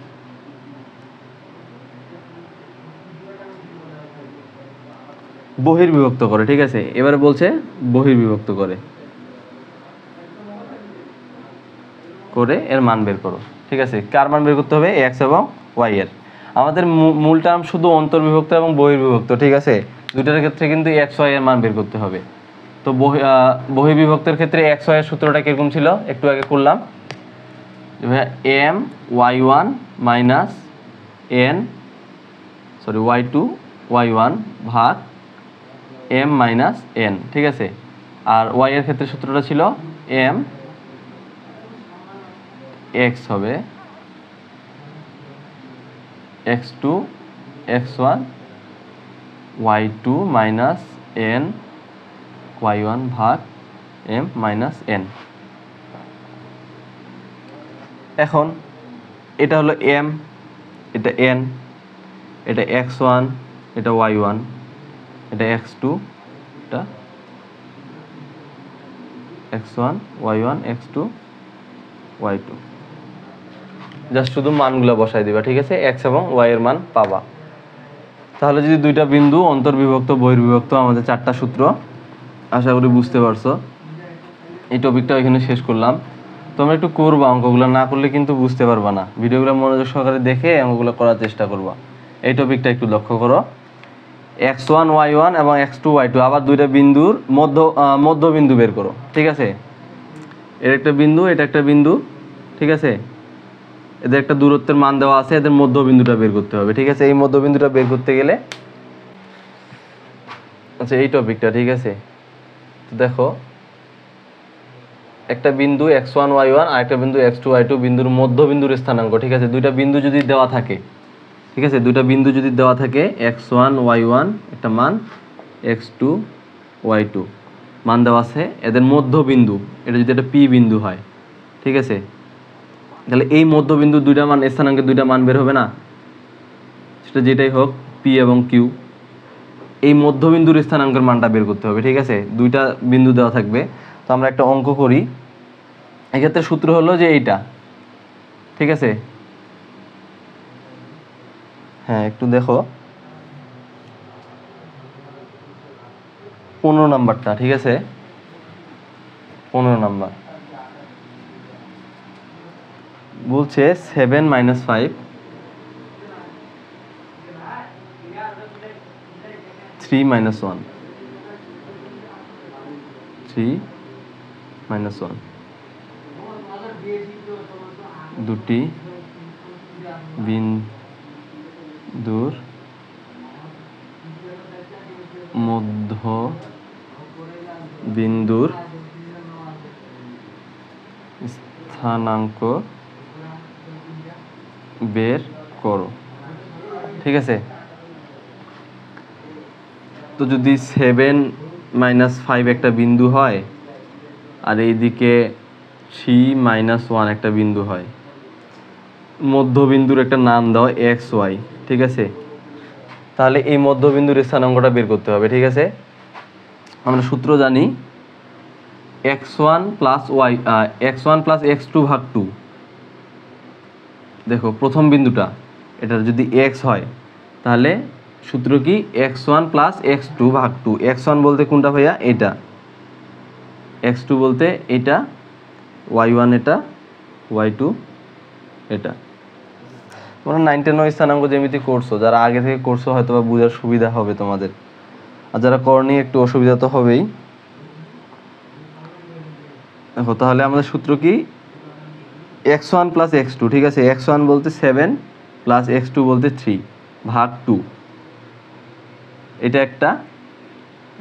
বহির্বিভক্ত করে, ঠিক আছে। এবারে বলছে বহির্বিভক্ত করে এর মান বের করো, ঠিক আছে। কার মান বের করতে হবে? এক্স এবং ওয়াই এর। আমাদের মূল টার্ম শুধু অন্তর্বিভক্ত এবং বহির্বিভক্ত, ঠিক আছে। দুইটার ক্ষেত্রে কিন্তু এক্স ওয়াই এর মান বের করতে হবে। তো বহির্বিভক্তের ক্ষেত্রে এক্স ওয়াই এর সূত্রটা কিরকম ছিল একটু আগে করলাম, my1 মাইনাস y2 y1 ভাগ m মাইনাস n, ঠিক আছে। আর y এর ক্ষেত্রে সূত্রটা ছিল m x হবে x2 x1 y2 minus n y1 ভাগ m মাইনাস n। এখন এটা হলো m, এটা n, এটা x1, এটা y1, এটা x2, এটা x1 y1 x2 y2। Just শুধু মানগুলো বসাই দিবা, ঠিক আছে, x এবং y এর মান পাবা। তাহলে যদি দুইটা বিন্দু অন্তর্বিভক্ত বহির্বিভক্ত, আমাদের 4টা সূত্র, আশা করি বুঝতে পারছো। এই টপিকটা এখানে শেষ করলাম। তোমরা একটু করবা, অঙ্কগুলো না করলে কিন্তু বুঝতে পারবা না। ভিডিওগুলো মনোযোগ সহকারে দেখে অঙ্কগুলো করার চেষ্টা করবা। এই টপিকটা একটু লক্ষ্য করো। x1 y1 এবং x2 y2, আবার দুইটা বিন্দুর মধ্যবিন্দু বের করো, ঠিক আছে। এর একটা বিন্দু, এটা একটা বিন্দু, ঠিক আছে। এদের একটা দূরত্বের মান দেওয়া আছে, এদের মধ্যবিন্দুটা বের করতে হবে, ঠিক আছে। এই মধ্যবিন্দুটা বের করতে গেলে, আচ্ছা এই টপিকটা, ঠিক আছে। তো দেখো, একটা বিন্দু x1 y1 আর একটা বিন্দু x2 y2, বিন্দুর মধ্যবিন্দুর স্থানাঙ্ক, ঠিক আছে। দুইটা বিন্দু যদি দেওয়া থাকে, ঠিক আছে, দুইটা বিন্দু যদি দেওয়া থাকে, x1 y1 একটা মান, x2 y2 মান দেওয়া আছে, এদের মধ্যবিন্দু, এটা যদি একটা p বিন্দু হয়, ঠিক আছে, তাহলে এই মধ্যবিন্দু দুইটা মান, স্থানাঙ্কের দুইটা মান বের হবে না, সেটা যেটাই হোক p এবং q। এই মধ্যবিন্দুর স্থানাঙ্কের মানটা বের করতে হবে, ঠিক আছে। দুইটা বিন্দু দেওয়া থাকবে। তো আমরা একটা অঙ্ক করি। এক্ষেত্রে সূত্র হলো যে এইটা, ঠিক আছে। হ্যাঁ একটু দেখো 15 নাম্বারটা, ঠিক আছে। 15 নাম্বার বলছে 7 - 5 3 - 1 দুটি বিন্দুর মধ্য বিন্দুর স্থানাঙ্ক বের করো, ঠিক আছে। তো যদি 7 - 5 একটা বিন্দু হয়, আর এইদিকে 3 - 1 একটা বিন্দু হয়, মধ্যবিন্দুর একটা নাম দাও এক্স ওয়াই, ঠিক আছে। তাহলে এই মধ্যবিন্দুর স্থানাঙ্কটা বের করতে হবে, ঠিক আছে। আমরা সূত্র জানি x1 প্লাস x2 ভাগ 2। দেখো প্রথম বিন্দুটা, এটা যদি x হয়, তাহলে সূত্র কি x1 প্লাস x2 ভাগ 2। x1 বলতে কোনটা ভাইয়া? এটা। x2 বলতে এটা, y1 এটা, y2 এটা। তোমরা 9 10 স্থানাঙ্ক জ্যামিতি করছো, যারা আগে থেকে করছো হয়তো বা বোঝার সুবিধা হবে তোমাদের। আর যারা করনি একটু অসুবিধা তো হবেই। দেখো তাহলে আমাদের সূত্র কি, x1 প্লাস x2, ঠিক আছে, x1 বলতে 7 প্লাস x2 বলতে 3 ভাগ 2, এটা একটা,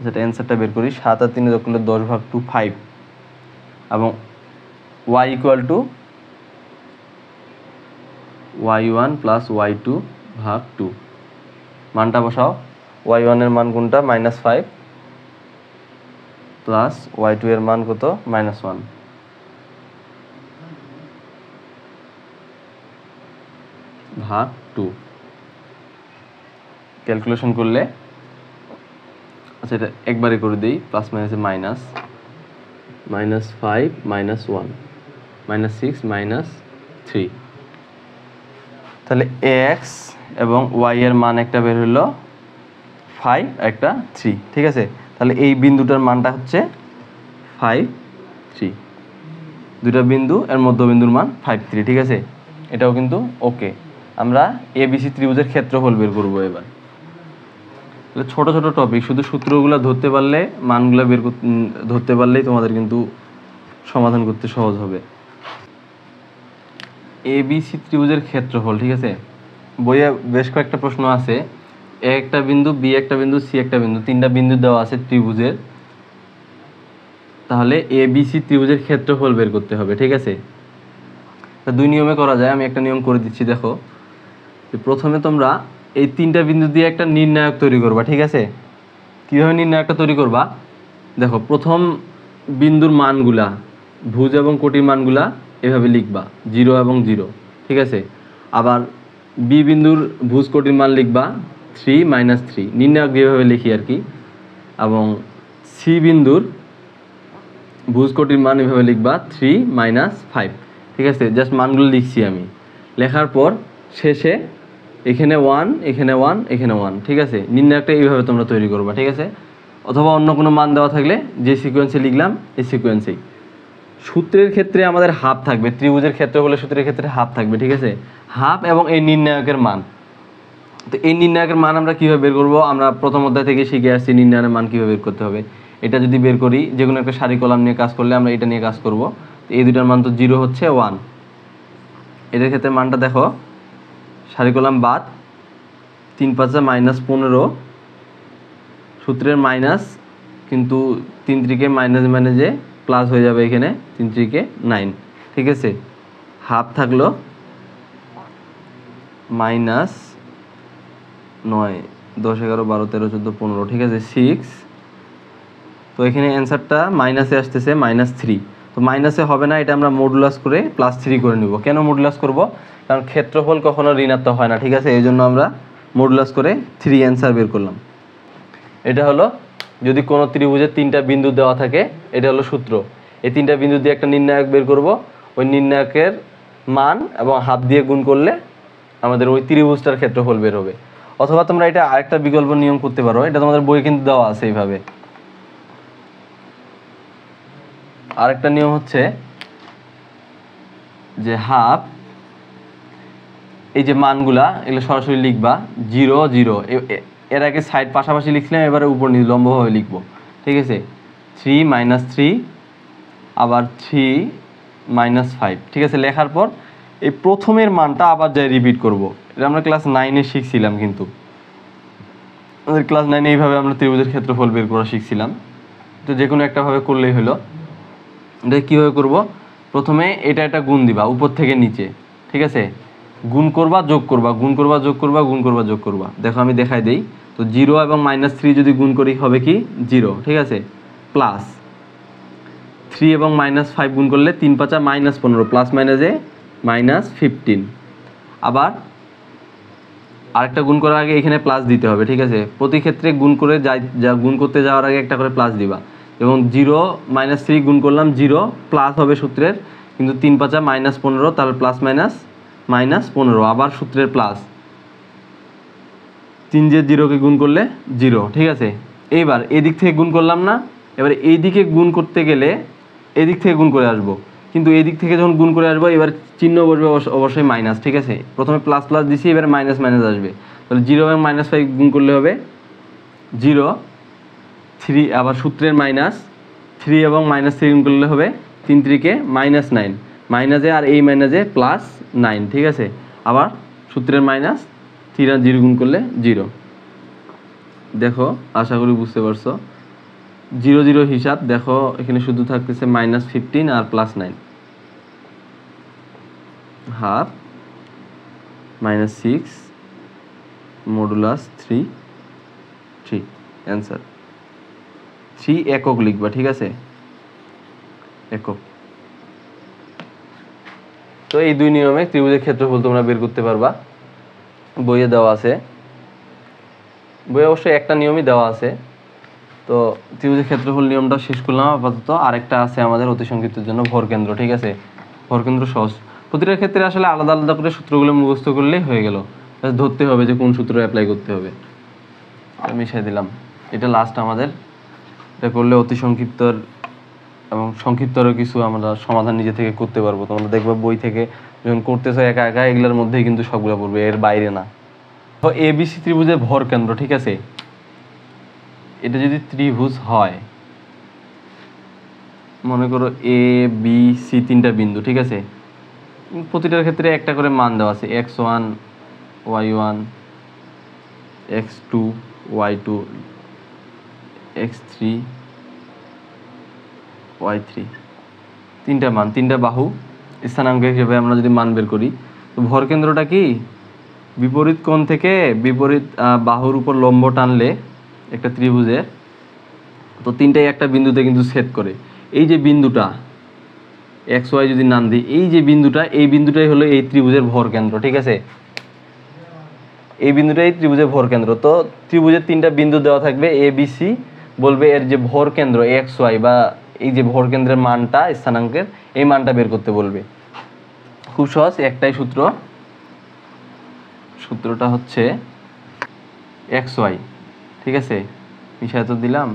যেটা অ্যান্সারটা বের করি 7 আর 3 যোগ করলে 10 ভাগ 2 5, এবং y equal to y1 plus y2 ভাগ 2, মানটা বসাও। y1 এর মান কোনটা, -5, প্লাস y2 এর মান কত, -1, ভাগ 2, ক্যালকুলেশন করলে, আচ্ছা এটা একবারে করে দিই, প্লাস মাইনাসে মাইনাস, -5 -1 -6 -3, তাহলে x এবং y এর মান একটা বের হলো 5, একটা 3, ঠিক আছে। তাহলে এই বিন্দুটার মানটা হচ্ছে 5 3, দুটা বিন্দু এর মধ্যবিন্দুর মান 5 3, ঠিক আছে। এটাও কিন্তু ওকে। আমরা ABC ত্রিভুজের ক্ষেত্রফল বের করবো এবার। তাহলে ছোট ছোট টপিক, শুধু সূত্রগুলো ধরতে পারলে, মানগুলো ধরতে পারলেই তোমাদের কিন্তু সমাধান করতে সহজ হবে। ABC ত্রিভুজের ক্ষেত্রফল, ঠিক আছে, বইয়ে বেশ কয়েকটা প্রশ্ন আছে, এ একটা বিন্দু, বি একটা বিন্দু, সি একটা বিন্দু, তিনটা বিন্দু দেওয়া আছে ত্রিভুজের। তাহলে ABC ত্রিভুজের ক্ষেত্রফল বের করতে হবে, ঠিক আছে। দুই নিয়মে করা যায়, আমি একটা নিয়ম করে দিচ্ছি, দেখো। প্রথমে তোমরা এই তিনটা বিন্দু দিয়ে একটা নির্ণায়ক তৈরি করবা, ঠিক আছে। কীভাবে নির্ণায়কটা তৈরি করবা, দেখো প্রথম বিন্দুর মানগুলা, ভুজ এবং কোটির মানগুলা এভাবে লিখবা, 0 এবং 0, ঠিক আছে। আবার বি বিন্দুর ভুজ কোটির মান লিখবা 3 -3, নির্ণায়ক যেভাবে লিখি আর কি। এবং সি বিন্দুর ভুজ কোটির মান এভাবে লিখবা 3 -5, ঠিক আছে। জাস্ট মানগুলো লিখছি আমি, লেখার পর শেষে এখানে 1, এখানে 1, এখানে 1, ঠিক আছে। নির্ণায়কটা এইভাবে তোমরা তৈরি করবা, ঠিক আছে। অথবা অন্য কোনো মান দেওয়া থাকলে যে সিকোয়েন্সে লিখলাম এই সিকোয়েন্সেই। সূত্রের ক্ষেত্রে আমাদের হাফ থাকবে, ত্রিভুজের ক্ষেত্রে বলে সূত্রের ক্ষেত্রে হাফ থাকবে, ঠিক আছে, হাফ এবং এই নির্ণায়কের মান। তো এই নির্ণায়কের মান আমরা কীভাবে বের করবো, আমরা প্রথম অধ্যায় থেকে শিখে আসছি নির্ণায়কের মান কীভাবে বের করতে হবে। এটা যদি বের করি, যে কোনো একটা সারি কলাম নিয়ে কাজ করলে আমরা এটা নিয়ে কাজ করব। তো এই দুটার মান তো 0 হচ্ছে 1, এটার ক্ষেত্রে মানটা দেখো, সারি কলাম বাদ, 3 5 -15, সূত্রের মাইনাস, কিন্তু 3 3 মাইনাসে প্লাস হয়ে যাবে, এখানে 3 3 9, ঠিক আছে। হাফ থাকলো -9 10 11 12 13 14 15, ঠিক আছে, 6। তো এখানে অ্যান্সারটা মাইনাসে আসতেছে -3। তো মাইনাসে হবে না, এটা আমরা মডুলাস করে +3 করে নিব। কেন মডুলাস করব, কারণ ক্ষেত্রফল কখনো ঋণাত্মক হয় না, ঠিক আছে। এই জন্য আমরা মডুলাস করে 3 অ্যান্সার বের করলাম। এটা হলো যদি কোনো ত্রিভুজের তিনটা বিন্দু দেওয়া থাকে, এটা হলো সূত্র। এই তিনটা বিন্দু দিয়ে একটা নির্ণায়ক বের করব, ওই নির্ণায়কের মান এবং হাফ দিয়ে গুণ করলে আমাদের ওই ত্রিভুজটার ক্ষেত্রফল বের হবে। অথবা তোমরা এটা আরেকটা বিকল্প নিয়ম করতে পারো, এটা তোমাদের বই কিন্তু দেওয়া আছে এইভাবে। আরেকটা নিয়ম হচ্ছে যে হাফ, এই যে মানগুলা এগুলো সরাসরি লিখবা 0 0, এর আগে সাইড পাশাপাশি লিখলাম, এবারে উপর নিচে লম্বভাবে লিখবো, ঠিক আছে। 3 -3, আবার 3 -5, ঠিক আছে। লেখার পর এই প্রথমের মানটা আবার যাই রিপিট করব। এটা আমরা ক্লাস 9-এ শিখছিলাম, কিন্তু আমাদের ক্লাস 9-এ এইভাবে আমরা ত্রিভুজের ক্ষেত্রফল বের করা শিখছিলাম। তো যে কোনো একটা ভাবে করলেই হলো। এটা কীভাবে করব, প্রথমে এটা একটা গুণ দিবা উপর থেকে নিচে, ঠিক আছে। গুণ করবা, যোগ করবা, গুণ করবা, যোগ করবা, গুণ করবা, যোগ করবা। দেখো আমি দেখাই দেই। তো 0 এবং -3 যদি গুণ করি হবে কি 0, ঠিক আছে, প্লাস 3 এবং -5 গুণ করলে 3 5 -15, প্লাস মাইনাসে -15। আবার আরেকটা গুণ করার আগে এখানে প্লাস দিতে হবে, ঠিক আছে। প্রতি ক্ষেত্রে গুণ করে গুণ করতে যাওয়ার আগে একটা করে প্লাস দিবা। এবং 0 -3 গুণ করলাম 0, প্লাস হবে সূত্রের, কিন্তু 3 5 -15, তাহলে প্লাস -15, আবার সূত্রের প্লাস, 3 দিয়ে 0কে গুণ করলে 0, ঠিক আছে। এইবার এদিক থেকে গুণ করলাম না, এবার এই দিকে গুণ করতে গেলে এদিক থেকে গুণ করে আসবো, কিন্তু এদিক থেকে যখন গুণ করে আসবো এবার চিহ্ন বসবে অবশ্যই মাইনাস, ঠিক আছে। প্রথমে প্লাস প্লাস দিছি, এবার মাইনাস মাইনাস আসবে। তাহলে 0 এবং -5 গুণ করলে হবে 0 থ্রি, আবার সূত্রের মাইনাস থ্রি এবং মাইনাস থ্রি গুণ করলে হবে 3 3 -9, মাইনাসে আর এই মাইনাসে +9, ঠিক আছে। আবার সূত্রের মাইনাস 3 আর 0 গুণ করলে 0। দেখো আশা করি বুঝতে পারছো। 0 0 হিসাব দেখো, এখানে শুধু থাকতেছে -15 আর +9, হাফ -6 মডুলাস 3 3, অ্যান্সার 3 একক লিখবা, ঠিক আছে, একক। তো এই দুই নিয়মে ত্রিভুজের ক্ষেত্রফল তোমরা বের করতে পারবা, বইয়ে দেওয়া আছে। বইয়ে অবশ্যই একটা নিয়মই দেওয়া আছে। তো ত্রিভুজের ক্ষেত্রফল নিয়মটা শেষ করলাম। আপাতত আরেকটা আছে আমাদের অতি সংক্ষিপ্তের জন্য ভরকেন্দ্র, ঠিক আছে। ভরকেন্দ্র সহজ, প্রতিটার ক্ষেত্রে আসলে আলাদা আলাদা করে সূত্রগুলো মুখস্থ করলেই হয়ে গেল, ধরতে হবে যে কোন সূত্র অ্যাপ্লাই করতে হবে। মিশাই দিলাম, এটা লাস্ট আমাদের। এটা করলে অতি সংক্ষিপ্তর এবং সংক্ষিপ্তরও কিছু আমরা সমাধান নিজে থেকে করতে পারবো। তোমরা দেখবা বই থেকে যখন করতেছো একা একা, এগুলোর মধ্যেই কিন্তু সবগুলো পড়বে, এর বাইরে না। তো এবিসি ত্রিভুজের ভরকেন্দ্র, ঠিক আছে। এটা যদি ত্রিভুজ হয়, মনে করো এ বি সি তিনটা বিন্দু, ঠিক আছে। প্রতিটার ক্ষেত্রে একটা করে মান দেওয়া আছে, x1 y1 x2 y2 x3 y3, তিনটা মান, তিনটা বাহু স্থানাঙ্ক হিসেবে আমরা যদি মান বের করি, তো ভরকেন্দ্রটা কি বিপরীত কোণ থেকে বিপরীত বাহুর উপর লম্ব টানলে একটা ত্রিভুজের, তো তিনটাই একটা বিন্দুতে কিন্তু ছেদ করে। এই যে বিন্দুটা এক্স ওয়াই যদি নাম দিই, এই যে বিন্দুটা, এই বিন্দুটাই হলো এই ত্রিভুজের ভরকেন্দ্র, ঠিক আছে। এই বিন্দুটাই ত্রিভুজের ভরকেন্দ্র। তো ত্রিভুজের তিনটা বিন্দু দেওয়া থাকবে এ বি সি, বলবে এর যে ভরকেন্দ্র এক্স ওয়াই বা এই যে ভরকেন্দ্রের মানটা স্থানাঙ্কের, এই মানটা বের করতে বলবে। খুব সহজ, একটাই সূত্র, সূত্রটা হচ্ছে এক্স ওয়াই, ঠিক আছে। মিশায় তো দিলাম।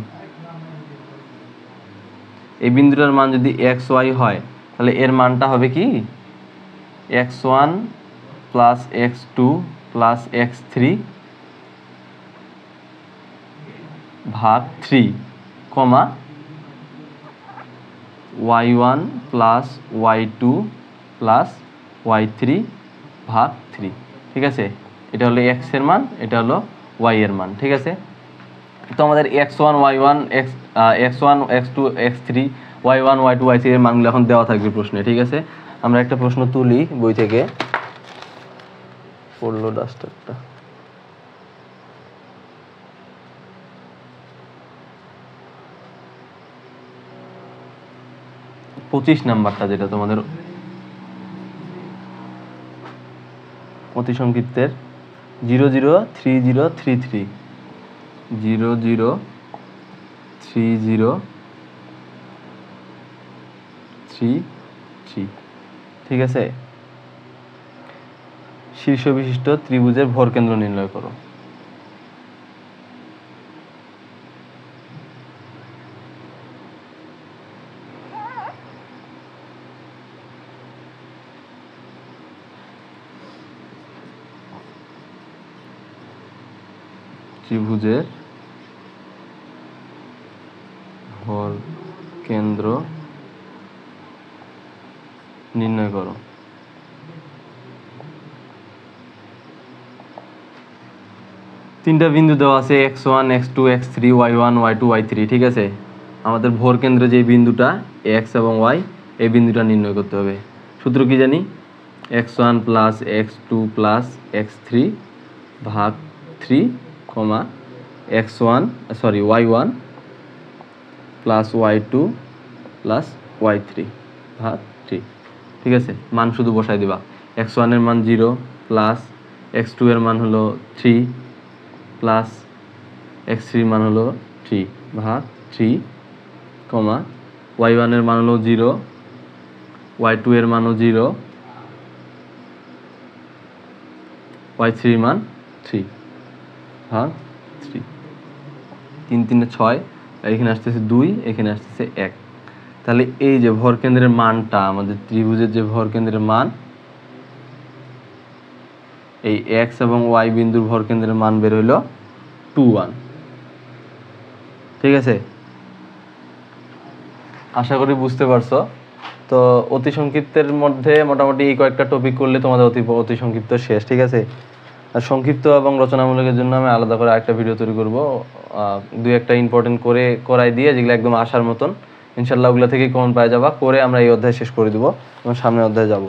এই বিন্দুটার মান যদি এক্স ওয়াই হয়, তাহলে এর মানটা হবে কি x1 plus x2 plus x3 ভাগ 3, কমা y1 plus y2 plus y3 ভাগ 3, ঠিক আছে। এটা হলো x এর মান, এটা হলো y এর মান, ঠিক আছে। তো আমাদের x1 y1 x1 x2 x3 y1 y2 y3 এর মানগুলো এখন দেওয়া থাকবে প্রশ্নে, ঠিক আছে। আমরা একটা প্রশ্ন তুলি বই থেকে, পড়লো ডাস্টারটা। পঁচিশ নাম্বারটা, যেটা তোমাদের অতি সংক্ষিপ্তের 003033 003033, ঠিক আছে। শীর্ষ বিশিষ্ট ত্রিভুজের ভরকেন্দ্র নির্ণয় করো। ত্রিভুজের ভরকেন্দ্র নির্ণয় করো। তিনটা বিন্দু দেওয়া আছে x1 x2 x3 y1 y2 y3, ঠিক আছে। আমাদের ভরকেন্দ্রে যে বিন্দুটা x এবং y, এই বিন্দুটা নির্ণয় করতে হবে। সূত্র কি জানি, x1 plus x2 plus x3 ভাগ 3, কমা y1 plus y2 plus y3 ভাগ 3, ঠিক আছে। মান শুধু বসাই দিবা। x1 এর মান 0 প্লাস x2 এর মান হলো 3 প্লাস x3 এর মান হলো 3 ভাগ 3, কমা y1 এর মান হলো 0, y2 এর মানও 0, y3 এর মান 3 ভাগ 3, 3 3 6, এখানে আসতেছে 2, এখানে আসতেছে 1। তাহলে এই যে ভরকেন্দ্রের মানটা, আমাদের ত্রিভুজের যে ভরকেন্দ্রের মান, এই x এবং y বিন্দুর ভরকেন্দ্রের মান বের হইল 2 1। ঠিক আছে, আশা করি বুঝতে পারছো। তো অতি সংক্ষিপ্তের মধ্যে মোটামুটি এই কয়েকটা টপিক করলে তোমাদের অতি সংক্ষিপ্ত শেষ। ঠিক আছে, আর সংক্ষিপ্ত এবং রচনামূলকের জন্য আমি আলাদা করে একটা ভিডিও তৈরি করবো, দুই একটা ইম্পর্টেন্ট করাই দিয়ে, যেগুলো একদম আসার মতন, ইনশাল্লাহ ওগুলো থেকেই কমন পাওয়া যাবা, করে আমরা এই অধ্যায় শেষ করে দিব এবং সামনের অধ্যায়ে যাব।